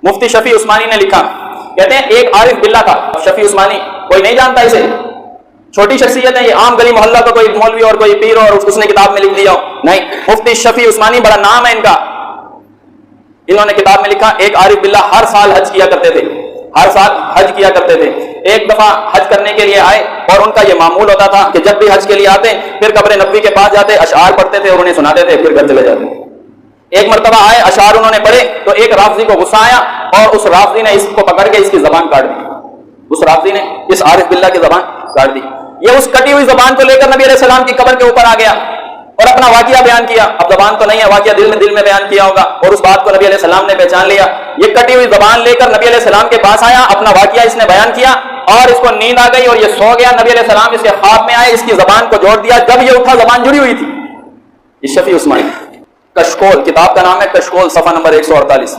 मुफ्ती शफी उस्मानी ने लिखा, कहते हैं एक आरिफ बिल्ला था शफी उस्मानी, कोई नहीं जानता इसे, छोटी शख्सियत है ये, आम गली मोहल्ला का कोई मौलवी और कोई पीर और उसने किताब में लिख दिया हो, नहीं, मुफ्ती शफी उस्मानी बड़ा नाम है इनका। इन्होंने किताब में लिखा एक आरिफ बिल्ला हर साल हज किया करते थे, हर साल हज किया करते थे। एक दफा हज करने के लिए आए और उनका यह मामूल होता था कि जब भी हज के लिए आते फिर कब्र नबवी के पास जाते, अशआर पढ़ते थे और उन्हें सुनाते थे, फिर घर चले जाते। एक मरतबा आए, अशआर उन्होंने पढ़े तो एक राफजी को गुस्सा आया और उस राफजी ने इसको पकड़ के इसकी जबान काट दी। उस राफजी ने इस आरिफ बिल्ला की जबान काट दी। ये उस कटी हुई जबान को लेकर नबी अलैहि सलाम की कब्र के ऊपर आ गया और अपना वाकिया बयान किया। अब जबान तो नहीं है, वाकिया दिल में बयान किया होगा और उस बात को नबी अलैहि सलाम ने पहचान लिया। ये कटी हुई जबान लेकर नबी अलैहि सलाम के पास आया, अपना वाकिया इसने बयान किया और इसको नींद आ गई और ये सो गया। नबी अलैहि सलाम इसके ख्वाब में आए, इसकी जबान को जोड़ दिया। जब ये उठा जबान जुड़ी हुई थी। ये शफी उस्मानी, कशकोल किताब का नाम है, कशकोल, सफा नंबर 148।